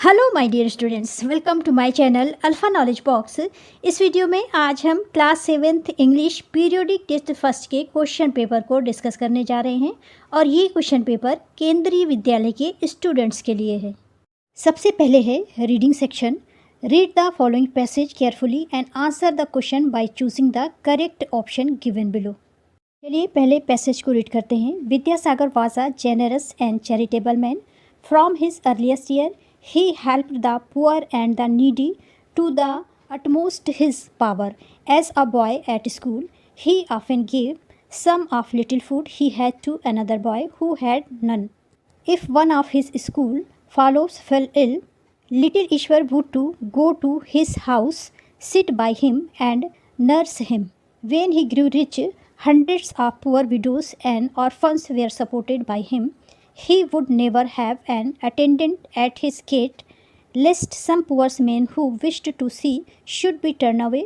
Hello my dear students, welcome to my channel alpha knowledge box. इस video में आज हम class 7th English periodic test first के question paper को discuss करने जा रहे हैं और ये क्वेश्चन पेपर केंद्रीय विद्यालय के स्टूडेंट्स के लिए है। सबसे पहले है reading section. Read the following passage carefully and answer the question by choosing the correct option given below. चलिए पहले पैसेज को रीड करते हैं। Vidyasagar was a generous and charitable man. From his earliest year he helped the poor and the needy to the utmost his power. As a boy at school, he often gave some of little food he had to another boy who had none. If one of his school fellows fell ill, little Ishwar would to go to his house, sit by him and nurse him. When he grew rich, hundreds of poor widows and orphans were supported by him. He would never have an attendant at his gate, lest some poor men who wished to see should be turned away.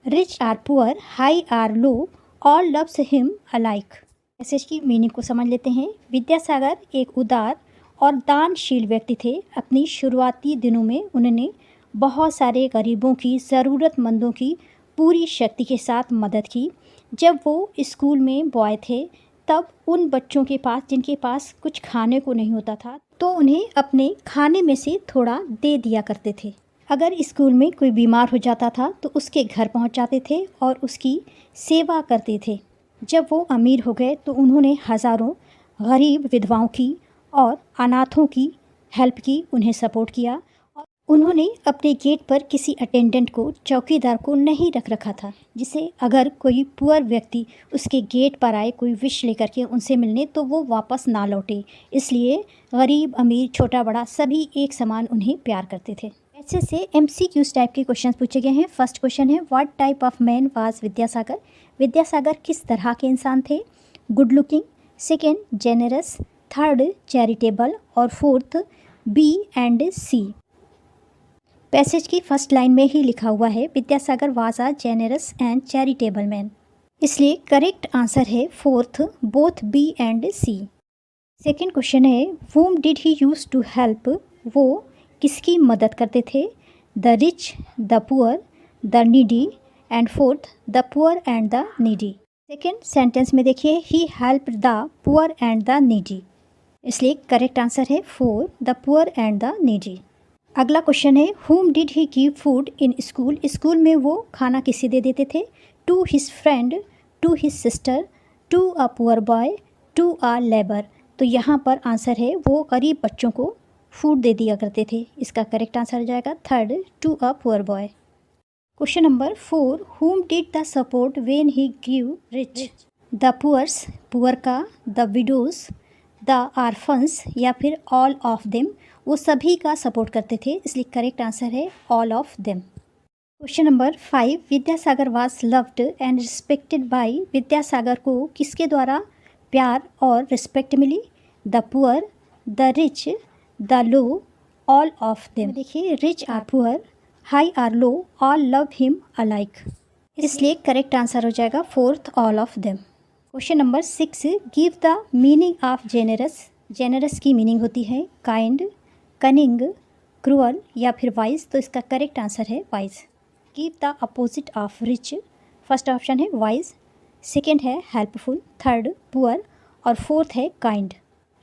Rich or poor, high or low, all loves him alike. Message की meaning को समझ लेते हैं। विद्यासागर एक उदार और दानशील व्यक्ति थे। अपनी शुरुआती दिनों में उन्होंने बहुत सारे गरीबों की, ज़रूरतमंदों की पूरी शक्ति के साथ मदद की। जब वो स्कूल में बॉय थे तब उन बच्चों के पास जिनके पास कुछ खाने को नहीं होता था तो उन्हें अपने खाने में से थोड़ा दे दिया करते थे। अगर स्कूल में कोई बीमार हो जाता था तो उसके घर पहुंच जाते थे और उसकी सेवा करते थे। जब वो अमीर हो गए तो उन्होंने हज़ारों गरीब विधवाओं की और अनाथों की हेल्प की, उन्हें सपोर्ट किया। उन्होंने अपने गेट पर किसी अटेंडेंट को, चौकीदार को नहीं रख रखा था, जिसे अगर कोई पुअर व्यक्ति उसके गेट पर आए कोई विश लेकर के उनसे मिलने तो वो वापस ना लौटे। इसलिए गरीब अमीर छोटा बड़ा सभी एक समान उन्हें प्यार करते थे। ऐसे से MCQs टाइप के क्वेश्चन पूछे गए हैं। फर्स्ट क्वेश्चन है, what type of man was Vidyasagar. Vidyasagar किस तरह के इंसान थे। Good looking, second generous, third charitable और fourth B and C। Passage की फर्स्ट लाइन में ही लिखा हुआ है Vidyasagar was a generous and charitable man, इसलिए करेक्ट आंसर है fourth, both B and C। Second question है, whom did he use to help. वो किसकी मदद करते थे। The rich, the poor, the needy and fourth the poor and the needy. Second sentence में देखिए, he help the poor and the needy, इसलिए correct answer है four, the poor and the needy. अगला क्वेश्चन है, whom did he give food in school. School में वो खाना किसे दे देते थे। To his friend, to his sister, to a poor boy, to a labour. तो यहाँ पर आंसर है वो गरीब बच्चों को फूड दे दिया करते थे। इसका करेक्ट आंसर हो जाएगा third, to a poor boy. Question number 4, whom did the support when he give rich. The poors, poor का, द विडोज, द आर्फन्स या फिर ऑल ऑफ देम, वो सभी का सपोर्ट करते थे, इसलिए करेक्ट आंसर है all of them. Question number 5, Vidyasagar was loved and respected by. Vidyasagar को किसके द्वारा प्यार और रिस्पेक्ट मिली। The poor, the rich, the low, all of them. देखिए, rich or poor, high or low, all love him alike, इसलिए correct answer हो जाएगा fourth, all of them. Question number 6, give the meaning of generous. Generous की meaning होती है kind, cunning, cruel या फिर wise, तो इसका करेक्ट आंसर है wise. Give the opposite of rich. First option है वाइज, सेकेंड है हेल्पफुल, थर्ड पुअर और फोर्थ है काइंड।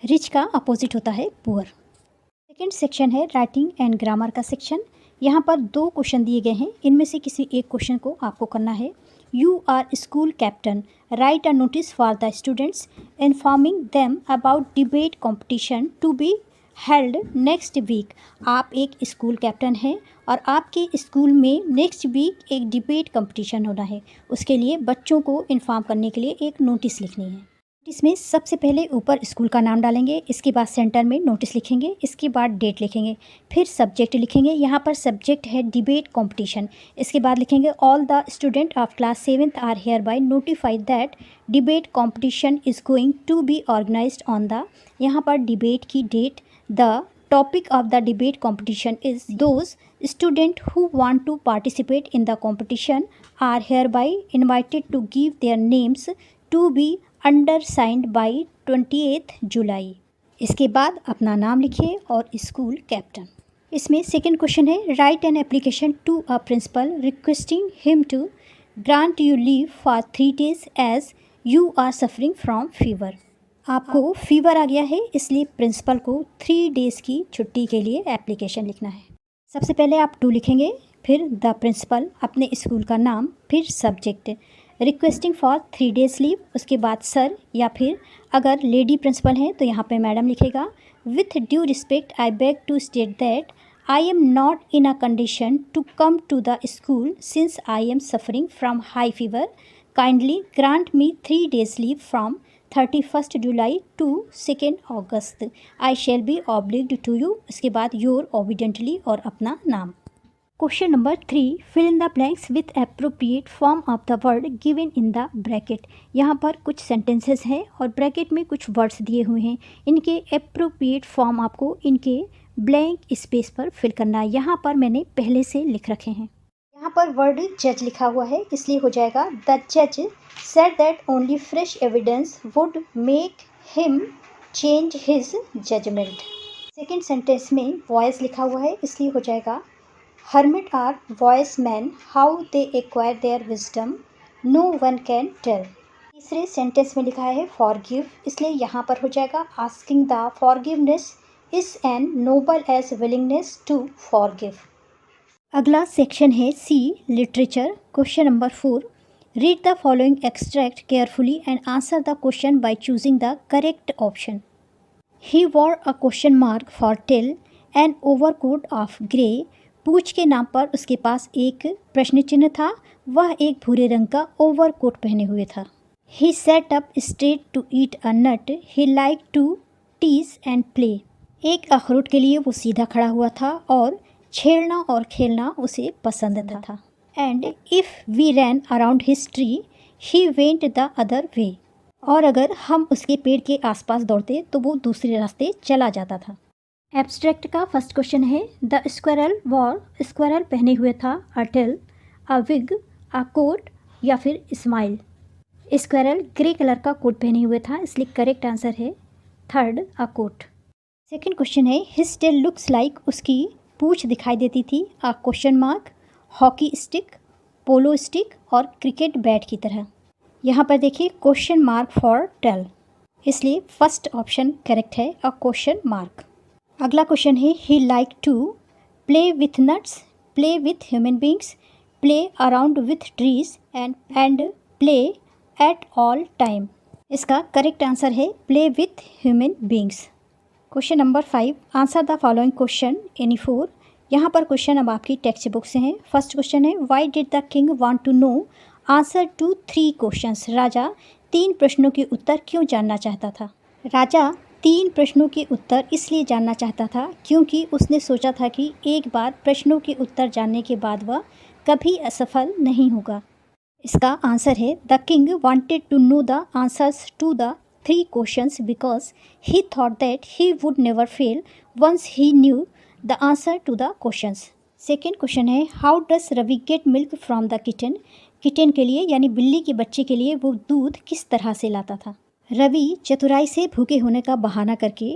रिच का अपोजिट होता है पुअर। सेकेंड सेक्शन है राइटिंग एंड ग्रामर का सेक्शन। यहाँ पर 2 क्वेश्चन दिए गए हैं, इनमें से किसी एक क्वेश्चन को आपको करना है। You are school captain, write a notice for the students informing them about debate competition to be held next week. आप एक स्कूल कैप्टन हैं और आपके स्कूल में नेक्स्ट वीक एक डिबेट कंपटीशन होना है। उसके लिए बच्चों को इन्फॉर्म करने के लिए एक नोटिस लिखनी है। नोटिस में सबसे पहले ऊपर स्कूल का नाम डालेंगे, इसके बाद सेंटर में नोटिस लिखेंगे, इसके बाद डेट लिखेंगे, फिर सब्जेक्ट लिखेंगे। यहाँ पर सब्जेक्ट है डिबेट कंपटीशन। इसके बाद लिखेंगे all the student of class 7th are hereby notified that debate competition is going to be organised on the. यहाँ पर डिबेट की date, the topic of the debate competition is those students who want to participate in the competition are hereby invited to give their names to be undersigned by 28th July। इसके बाद अपना नाम लिखिए और school captain. इसमें second question है, write an application to a principal requesting him to grant you leave for 3 days as you are suffering from fever. आपको fever आ गया है, इसलिए प्रिंसिपल को 3 days की छुट्टी के लिए एप्लीकेशन लिखना है। सबसे पहले आप टू लिखेंगे, फिर द प्रिंसिपल, अपने स्कूल का नाम, फिर subject, requesting for 3 days leave, उसके बाद सर, या फिर अगर लेडी प्रिंसिपल है तो यहाँ पे मैडम लिखेगा। With due respect I beg to state that I am not in a condition to come to the school since I am suffering from high fever, kindly grant me 3 days leave from 31st July to 2nd August. I shall be obliged to you, उसके बाद your obediently और अपना नाम। Question number 3, fill in the blanks with appropriate form of the word given in the bracket. यहाँ पर कुछ sentences हैं और ब्रैकेट में कुछ वर्ड्स दिए हुए हैं, इनके एप्रोप्रिएट फॉर्म आपको इनके ब्लैंक स्पेस पर फिल करना है। यहाँ पर मैंने पहले से लिख रखे हैं। यहाँ पर वर्ड जज लिखा हुआ है, इसलिए हो जाएगा द जज said that only fresh evidence would make him change his judgement. Second sentence में वॉइस लिखा हुआ है, इसलिए हो जाएगा hermit are wise men, how they acquire their wisdom, no one can tell। तीसरे सेंटेंस में लिखा है forgive, इसलिए यहाँ पर हो जाएगा asking the forgiveness is an noble as willingness to forgive। अगला सेक्शन है C, literature. Question number 4, read the following extract carefully and answer the question by choosing the correct option. He wore a question mark for tail an overcoat of grey. पूछ के नाम पर उसके पास एक प्रश्न चिन्ह था, वह एक भूरे रंग का ओवरकोट पहने हुए था। He sat up straight to eat a nut, he like to tease and play. एक अखरोट के लिए वो सीधा खड़ा हुआ था और छेड़ना और खेलना उसे पसंद था। And if we ran around his tree he went the other way. और अगर हम उसके पेड़ के आसपास दौड़ते तो वो दूसरे रास्ते चला जाता था। एब्स्ट्रैक्ट का फर्स्ट क्वेश्चन है, द स्क्वायरल वॉर, स्क्वायरल पहने हुए था अ टेल, अ विग, अ कोट या फिर स्माइल। स्क्वायरल ग्रे कलर का कोट पहने हुए था, इसलिए करेक्ट आंसर है थर्ड, अ कोट। सेकेंड क्वेश्चन है, हिज टेल लुक्स लाइक, उसकी पूछ दिखाई देती थी, अ क्वेश्चन मार्क, हॉकी स्टिक, पोलो स्टिक और क्रिकेट बैट की तरह। यहाँ पर देखिए क्वेश्चन मार्क फॉर टेल, इसलिए फर्स्ट ऑप्शन करेक्ट है, अ क्वेश्चन मार्क। अगला क्वेश्चन है, he like to play with nuts, play with human beings, play around with trees and play at all time. इसका करेक्ट आंसर है play with human beings. Question number 5, answer the following question any 4। यहाँ पर question अब आपकी text book से हैं। First question है, why did the king want to know answer to 3 questions. राजा 3 प्रश्नों के उत्तर क्यों जानना चाहता था? राजा 3 प्रश्नों के उत्तर इसलिए जानना चाहता था क्योंकि उसने सोचा था कि एक बार प्रश्नों के उत्तर जानने के बाद वह कभी असफल नहीं होगा। इसका आंसर है, the king wanted to know the answers to the 3 questions because he thought that he would never fail once he knew the answer to the questions. Second question है, how does Ravi get milk from the kitten. Kitten के लिए यानी बिल्ली के बच्चे के लिए वो दूध किस तरह से लाता था? रवि चतुराई से भूखे होने का बहाना करके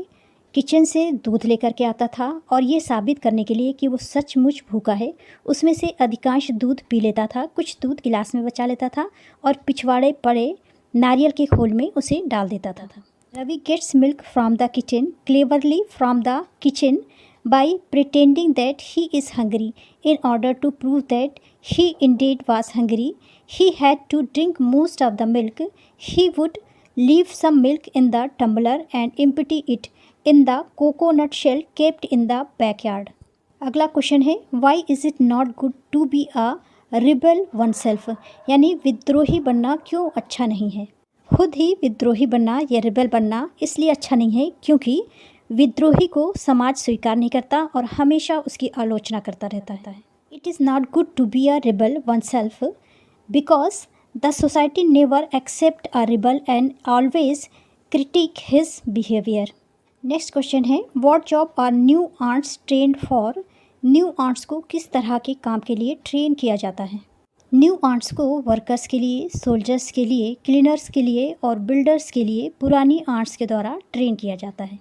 किचन से दूध लेकर के आता था और ये साबित करने के लिए कि वो सचमुच भूखा है उसमें से अधिकांश दूध पी लेता था, कुछ दूध गिलास में बचा लेता था और पिछवाड़े पड़े नारियल के खोल में उसे डाल देता था। Ravi gets milk from the kitchen cleverly from the kitchen by pretending that he is hungry in order to prove that he indeed was hungry he had to drink most of the milk he would leave some milk in the tumbler and empty it in the coconut shell kept in the backyard। अगला question है, why is it not good to be a rebel oneself, यानी विद्रोही बनना क्यों अच्छा नहीं है? खुद ही विद्रोही बनना या रिबेल बनना इसलिए अच्छा नहीं है क्योंकि विद्रोही को समाज स्वीकार नहीं करता और हमेशा उसकी आलोचना करता रहता है। It is not good to be a rebel oneself because the society never accept a rebel and always critique his behavior। Next question है, what job are new aunts trained for। New ants को किस तरह के काम के लिए train किया जाता है? न्यू आंट्स को वर्कर्स के लिए, सोल्जर्स के लिए, क्लीनर्स के लिए और बिल्डर्स के लिए पुरानी आंट्स के द्वारा ट्रेन किया जाता है।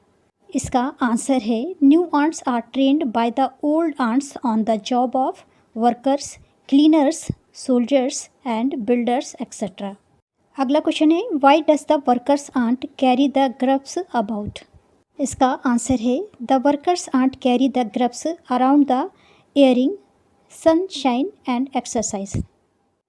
इसका आंसर है new ants are trained by the old ants on the job of workers, cleaners, soldiers and builders et cetera. अगला क्वेश्चन है why does the workers ant carry the grubs about. इसका आंसर है the workers ant carry the grubs around the airing, sunshine and exercise.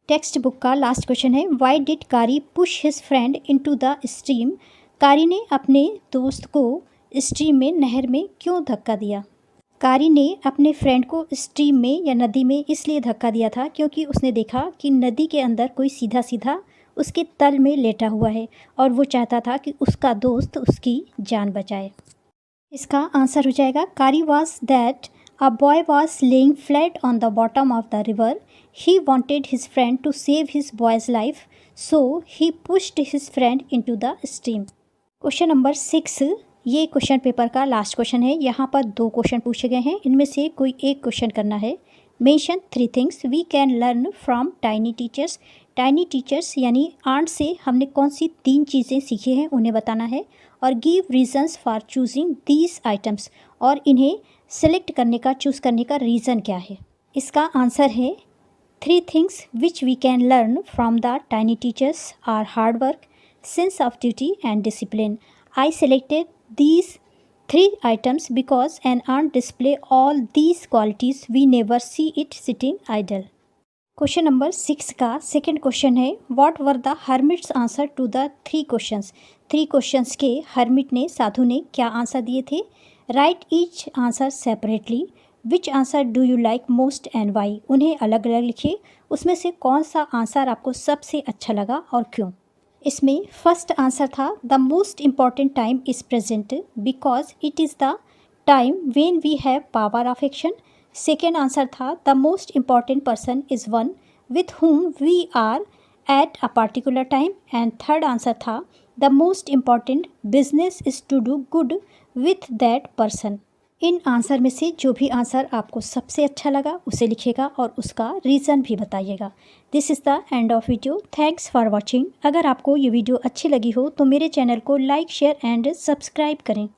Textbook का last question है why did Kari push his friend into the stream. Kari ने अपने दोस्त को stream में, नहर में क्यों धक्का दिया। कारी ने अपने फ्रेंड को स्ट्रीम में या नदी में इसलिए धक्का दिया था क्योंकि उसने देखा कि नदी के अंदर कोई सीधा सीधा उसके तल में लेटा हुआ है और वो चाहता था कि उसका दोस्त उसकी जान बचाए। इसका आंसर हो जाएगा Kari was that a boy was lying flat on the bottom of the river. He wanted his friend to save his boy's life, so he pushed his friend into the stream. Question number 6 ये question paper का last question है। यहाँ पर 2 question पूछे गए हैं, इनमें से कोई एक क्वेश्चन करना है। Mention 3 things we can learn from tiny teachers. Tiny teachers यानी आंट से हमने कौन सी 3 चीज़ें सीखी हैं उन्हें बताना है। और give reasons for choosing these items, और इन्हें सेलेक्ट करने का, चूज़ करने का रीज़न क्या है। इसका आंसर है 3 things which we can learn from the tiny teachers are hard work, sense of duty and discipline. I selected these 3 items because an ant display all these qualities. We never see it sitting idle. Question number 6 का second question है what were the hermit's answer to the 3 questions. 3 questions के hermit ने, साधु ने क्या answer दिए थे। Write each answer separately. Which answer do you like most and why. उन्हें अलग अलग लिखिए, उसमें से कौन सा आंसर आपको सबसे अच्छा लगा और क्यों। इसमें फर्स्ट आंसर था the most important time is present because it is the time when we have power of action. Second answer था the most important person is one with whom we are at a particular time. And third answer था the most important business is to do good with that person. इन answer में से जो भी answer आपको सबसे अच्छा लगा उसे लिखिएगा और उसका रीज़न भी बताइएगा। This is the end of video. Thanks for watching. अगर आपको ये वीडियो अच्छी लगी हो तो मेरे चैनल को लाइक, शेयर एंड सब्सक्राइब करें।